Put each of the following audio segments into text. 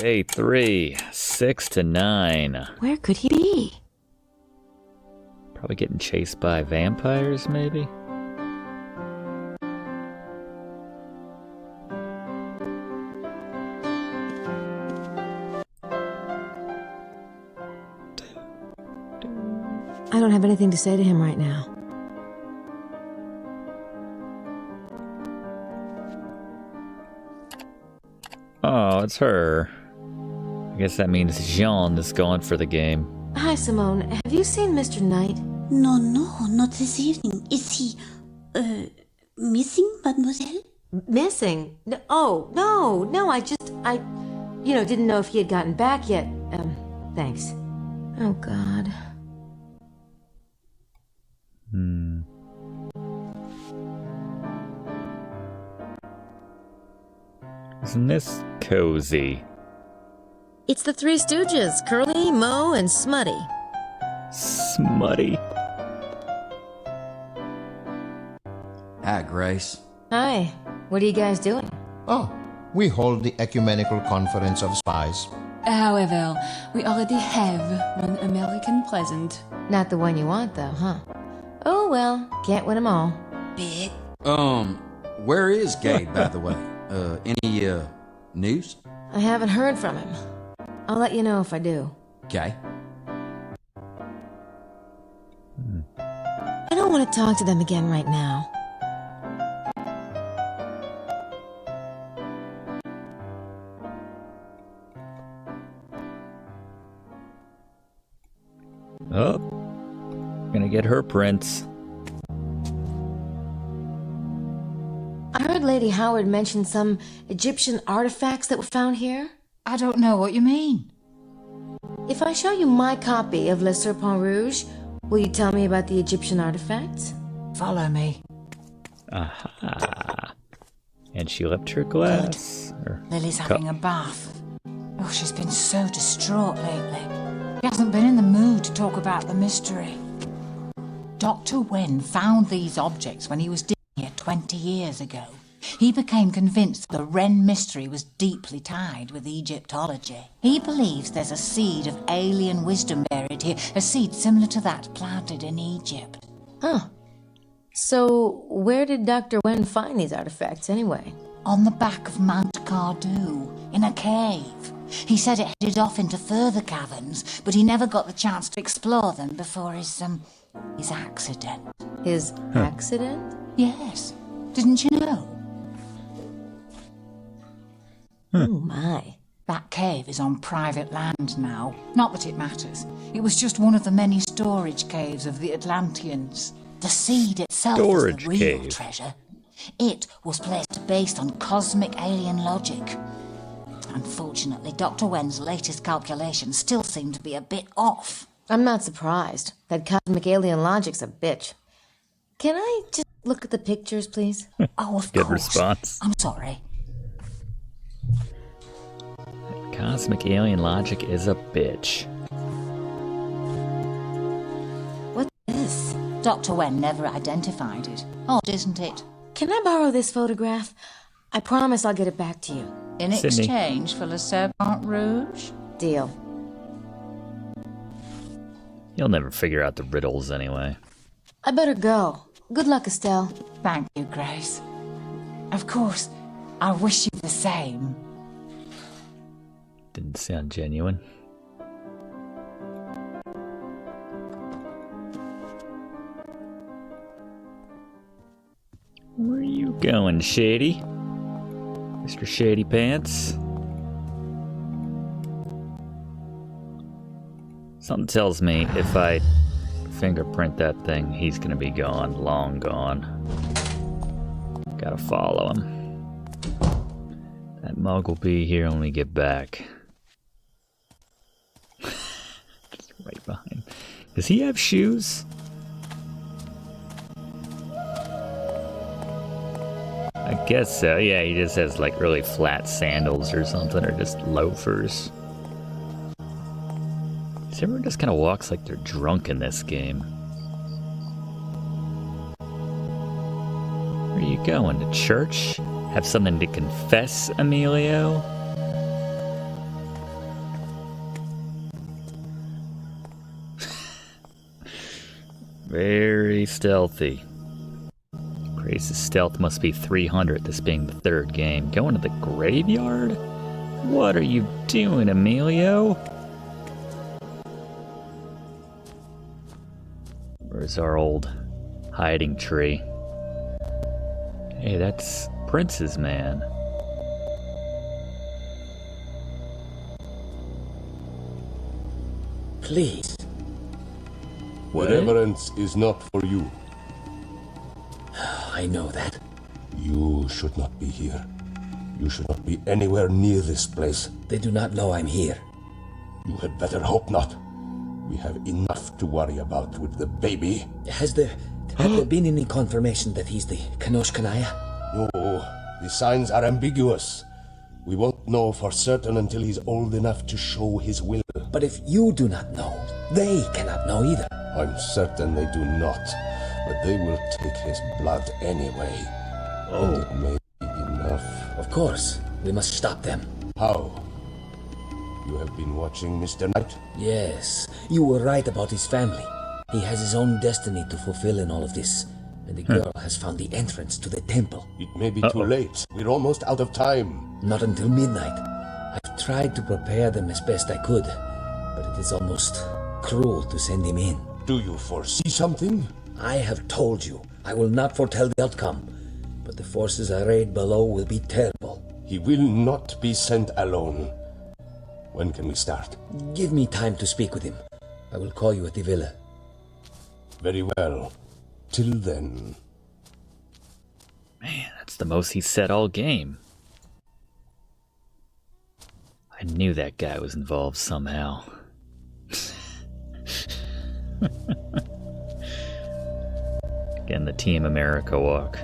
Day 3, 6 to 9. Where could he be? Probably getting chased by vampires, maybe? I don't have anything to say to him right now. Oh, it's her. I guess that means Jean is going for the game. Hi, Simone. Have you seen Mr. Knight? No, not this evening. Is he, missing, mademoiselle? Missing? No, I didn't know if he had gotten back yet. Thanks. Oh, God. Isn't this cozy? It's the Three Stooges, Curly, Moe, and Smutty. Smutty. Hi, Grace. Hi. What are you guys doing? Oh, we hold the Ecumenical Conference of Spies. However, we already have one American present. Not the one you want, though, huh? Oh, well, can't win them all. Bit. Where is Gabe, by the way? Any, news? I haven't heard from him. I'll let you know if I do. Okay. I don't want to talk to them again right now. Oh, gonna get her prints. I heard Lady Howard mention some Egyptian artifacts that were found here. I don't know what you mean. If I show you my copy of Le Serpent Rouge, will you tell me about the Egyptian artifacts? Follow me. Aha. And she left her glass. Or Lily's cup. having a bath. Oh, she's been so distraught lately. She hasn't been in the mood to talk about the mystery. Dr. Wen found these objects when he was digging here 20 years ago. He became convinced the Wren mystery was deeply tied with Egyptology. He believes there's a seed of alien wisdom buried here, a seed similar to that planted in Egypt. Huh. So, where did Dr. Wen find these artifacts anyway? On the back of Mount Cardew, in a cave. He said it headed off into further caverns, but he never got the chance to explore them before his accident. His accident? Yes. Didn't you know? Oh my. That cave is on private land now. Not that it matters. It was just one of the many storage caves of the Atlanteans. The seed itself is the real treasure. It was placed based on cosmic alien logic. Unfortunately, Dr. Wen's latest calculations still seem to be a bit off. I'm not surprised. That cosmic alien logic's a bitch. Can I just look at the pictures, please? Oh, of Good course. response. I'm sorry. Cosmic alien logic is a bitch. What's this? Dr. Wen never identified it. Odd, isn't it? Can I borrow this photograph? I promise I'll get it back to you. In Sydney. exchange for Le Serpent Rouge? Deal. You'll never figure out the riddles anyway. I better go. Good luck, Estelle. Thank you, Grace. Of course, I wish you the same. Didn't sound genuine. Where are you going, Shady? Mr. Shady Pants? Something tells me if I fingerprint that thing, he's gonna be gone, long gone. Gotta follow him. That mug will be here when we get back. Just right behind. Does he have shoes? I guess so. Yeah, he just has like really flat sandals or something, or just loafers. Everyone just kind of walks like they're drunk in this game. Where are you going? To church? Have something to confess, Emilio? Very stealthy. Grace's stealth must be 300, this being the third game. Going to the graveyard? What are you doing, Emilio? Where's our old hiding tree? Hey, that's Prince's man. Please. What? The reverence is not for you. I know that. You should not be here. You should not be anywhere near this place. They do not know I'm here. You had better hope not. We have enough to worry about with the baby. Have there been any confirmation that he's the Kanosh Kanaya? No, the signs are ambiguous. We won't know for certain until he's old enough to show his will. But if you do not know, they cannot know either. I'm certain they do not, but they will take his blood anyway. And it may be enough. Of course, we must stop them. How? You have been watching Mr. Knight? Yes, you were right about his family. He has his own destiny to fulfill in all of this. And the girl has found the entrance to the temple. It may be too late. We're almost out of time. Not until midnight. I've tried to prepare them as best I could, but it is almost cruel to send him in. Do you foresee something? I have told you, I will not foretell the outcome, but the forces arrayed below will be terrible. He will not be sent alone. When can we start? Give me time to speak with him. I will call you at the villa. Very well. Till then. Man, that's the most he said all game. I knew that guy was involved somehow. Again, the Team America walk.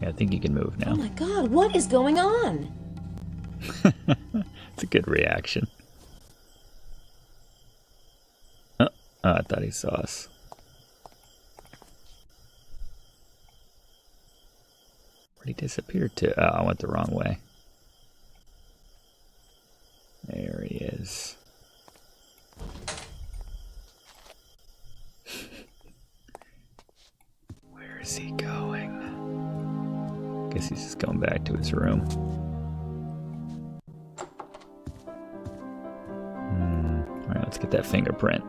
I think you can move now. Oh my god, what is going on? It's a good reaction. Oh, I thought he saw us. Where'd he disappear to? Oh, I went the wrong way. There he is. Where is he going? Guess he's just going back to his room. Alright, let's get that fingerprint.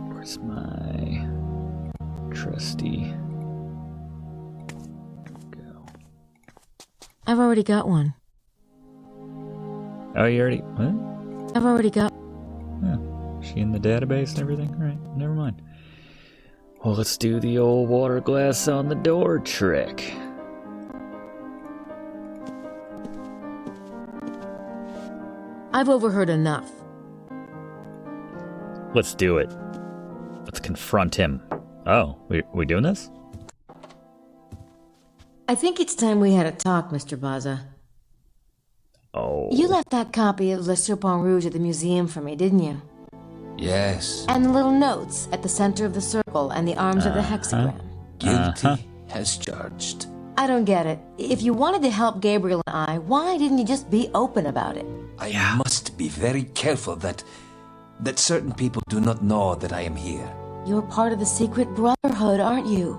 Where's my trusty? Go. I've already got one. Oh, you already? What? I've already got. Yeah. Is she in the database and everything? Alright, never mind. Well, let's do the old water glass on the door trick. I've overheard enough. Let's do it. Let's confront him. Oh, we doing this? I think it's time we had a talk, Mr. Baza. Oh. You left that copy of Le Serpent Rouge at the museum for me, didn't you? Yes. And the little notes at the center of the circle and the arms of the hexagram. Guilty as charged. I don't get it. If you wanted to help Gabriel and I, why didn't you just be open about it? I must be very careful that certain people do not know that I am here. You're part of the secret brotherhood, aren't you?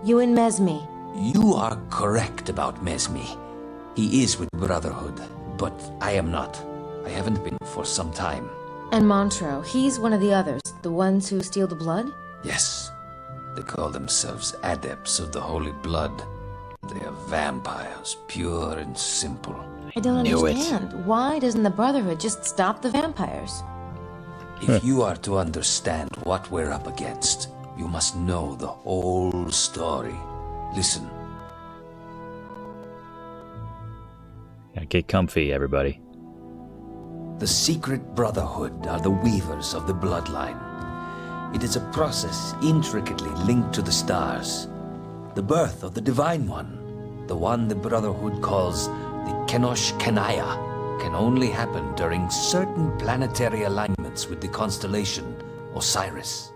You and Mesmi. You are correct about Mesmi. He is with Brotherhood, but I am not. I haven't been for some time. And Montreux, he's one of the others, the ones who steal the blood? Yes. They call themselves adepts of the holy blood. They are vampires, pure and simple. I don't understand. Why doesn't the Brotherhood just stop the vampires? If you are to understand what we're up against, you must know the whole story. Listen. Yeah, get comfy, everybody. The secret brotherhood are the weavers of the bloodline. It is a process intricately linked to the stars. The birth of the Divine One, the one the Brotherhood calls the Kenosh Kanaya. can only happen during certain planetary alignments with the constellation Osiris.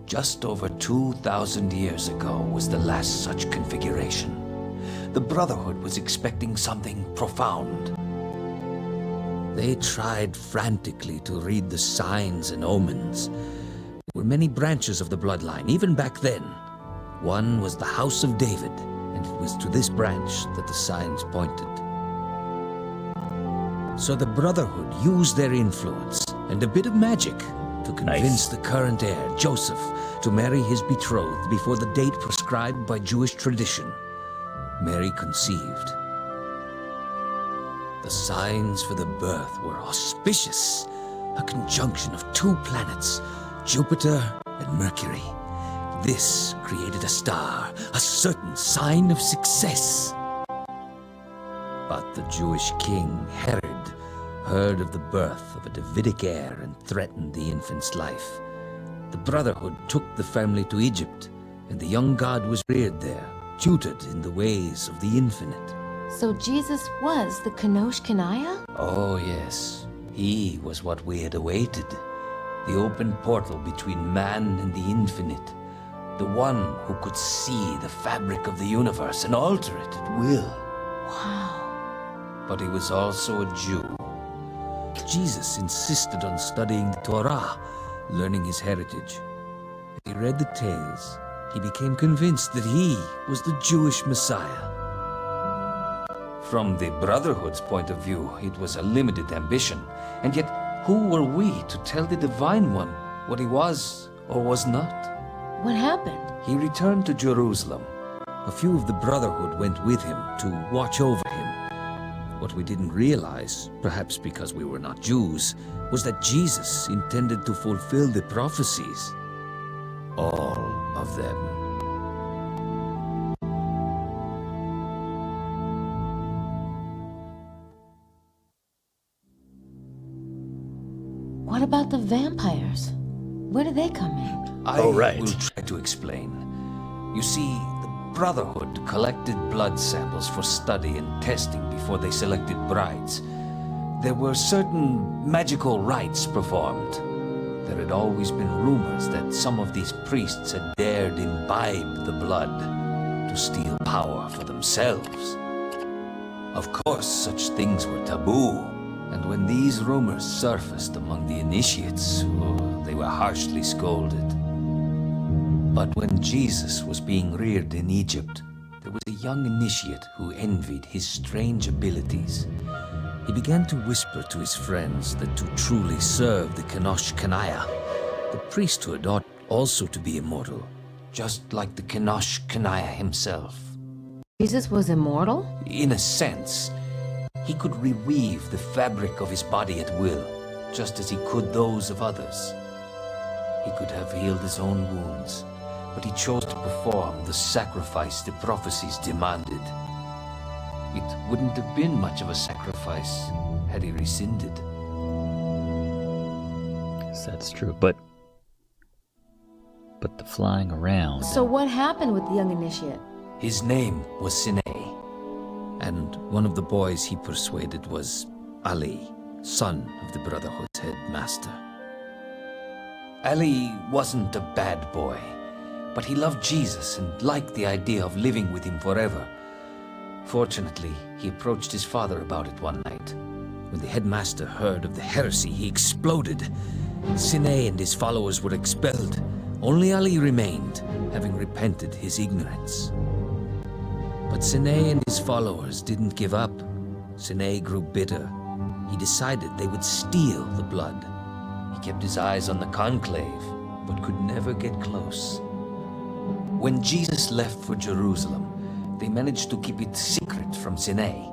Just over 2,000 years ago was the last such configuration. The Brotherhood was expecting something profound. They tried frantically to read the signs and omens. There were many branches of the bloodline, even back then. One was the House of David, and it was to this branch that the signs pointed. So the Brotherhood used their influence and a bit of magic to convince the current heir, Joseph, to marry his betrothed before the date prescribed by Jewish tradition. Mary conceived. The signs for the birth were auspicious, a conjunction of two planets, Jupiter and Mercury. This created a star, a certain sign of success. But the Jewish king, Herod, heard of the birth of a Davidic heir and threatened the infant's life. The Brotherhood took the family to Egypt, and the young god was reared there, tutored in the ways of the infinite. So Jesus was the Kenosh Kanaya? Oh yes, he was what we had awaited. The open portal between man and the infinite. The one who could see the fabric of the universe and alter it at will. Wow. But he was also a Jew. Jesus insisted on studying the Torah, learning his heritage. As he read the tales, he became convinced that he was the Jewish Messiah. From the Brotherhood's point of view, it was a limited ambition. And yet, who were we to tell the Divine One what he was or was not? What happened? He returned to Jerusalem. A few of the Brotherhood went with him to watch over him. What we didn't realize, perhaps because we were not Jews, was that Jesus intended to fulfill the prophecies. All of them. What about the vampires? Where do they come in? I will try to explain. You see, the Brotherhood collected blood samples for study and testing before they selected brides. There were certain magical rites performed. There had always been rumors that some of these priests had dared imbibe the blood to steal power for themselves. Of course, such things were taboo, and when these rumors surfaced among the initiates, they were harshly scolded. But when Jesus was being reared in Egypt, there was a young initiate who envied his strange abilities. He began to whisper to his friends that to truly serve the Kenosh Kanaya, the priesthood ought also to be immortal, just like the Kenosh Kanaya himself. Jesus was immortal? In a sense, he could reweave the fabric of his body at will, just as he could those of others. He could have healed his own wounds, but he chose to perform the sacrifice the prophecies demanded. It wouldn't have been much of a sacrifice had he rescinded. That's true, but the flying around. So what happened with the young initiate? His name was Sine, and one of the boys he persuaded was Ali, son of the Brotherhood's headmaster. Ali wasn't a bad boy, but he loved Jesus and liked the idea of living with him forever. Fortunately, he approached his father about it one night. When the headmaster heard of the heresy, he exploded. Sine and his followers were expelled. Only Ali remained, having repented his ignorance. But Sine and his followers didn't give up. Sine grew bitter. He decided they would steal the blood. He kept his eyes on the conclave, but could never get close. When Jesus left for Jerusalem, they managed to keep it secret from Sine.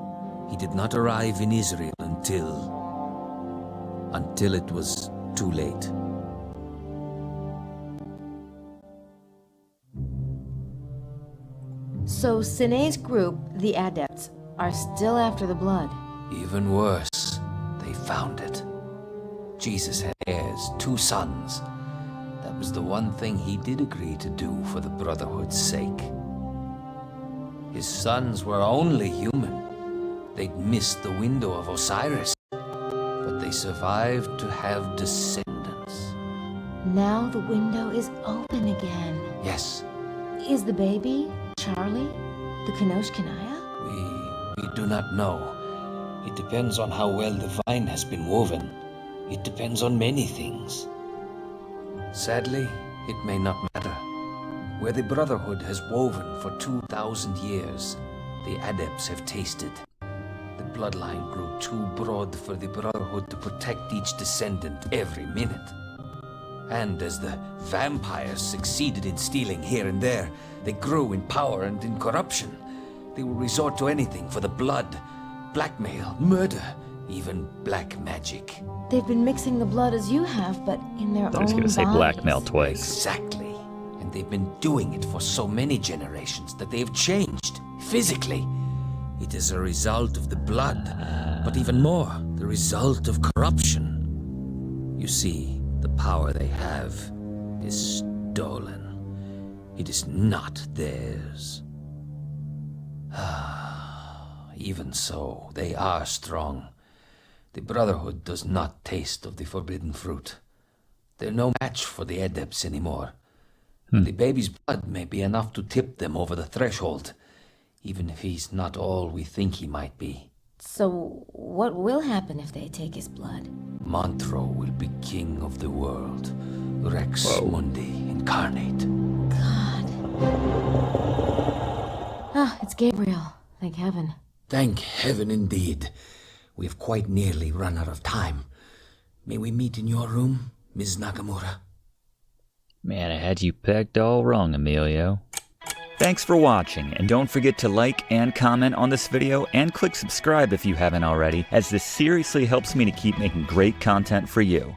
He did not arrive in Israel until it was too late. So Sine's group, the Adepts, are still after the blood. Even worse, they found it. Jesus had heirs, 2 sons. That was the one thing he did agree to do for the Brotherhood's sake. His sons were only human, they'd missed the window of Osiris. But they survived to have descendants. Now the window is open again. Yes, Is the baby, Charlie, the Kanosh Kanaya? we do not know. It depends on how well the vine has been woven. It depends on many things. Sadly, it may not matter. Where the Brotherhood has woven for 2,000 years, the adepts have tasted. The bloodline grew too broad for the Brotherhood to protect each descendant every minute. And as the vampires succeeded in stealing here and there, they grew in power and in corruption. They will resort to anything for the blood, blackmail, murder, even black magic. They've been mixing the blood as you have, but in their I own was going to say bodies. blackmail twice. Exactly. And they've been doing it for so many generations that they've changed physically. It is a result of the blood, but even more, the result of corruption. You see, the power they have is stolen. It is not theirs. Even so, they are strong. The Brotherhood does not taste of the forbidden fruit. They're no match for the adepts anymore. The baby's blood may be enough to tip them over the threshold, even if he's not all we think he might be. So, what will happen if they take his blood? Montreux will be king of the world. Rex Mundi incarnate. God. Ah, it's Gabriel. Thank heaven. Thank heaven indeed. We have quite nearly run out of time. May we meet in your room, Ms. Nakamura? Man, I had you pegged all wrong, Emilio. Thanks for watching, and don't forget to like and comment on this video, and click subscribe if you haven't already, as this seriously helps me to keep making great content for you.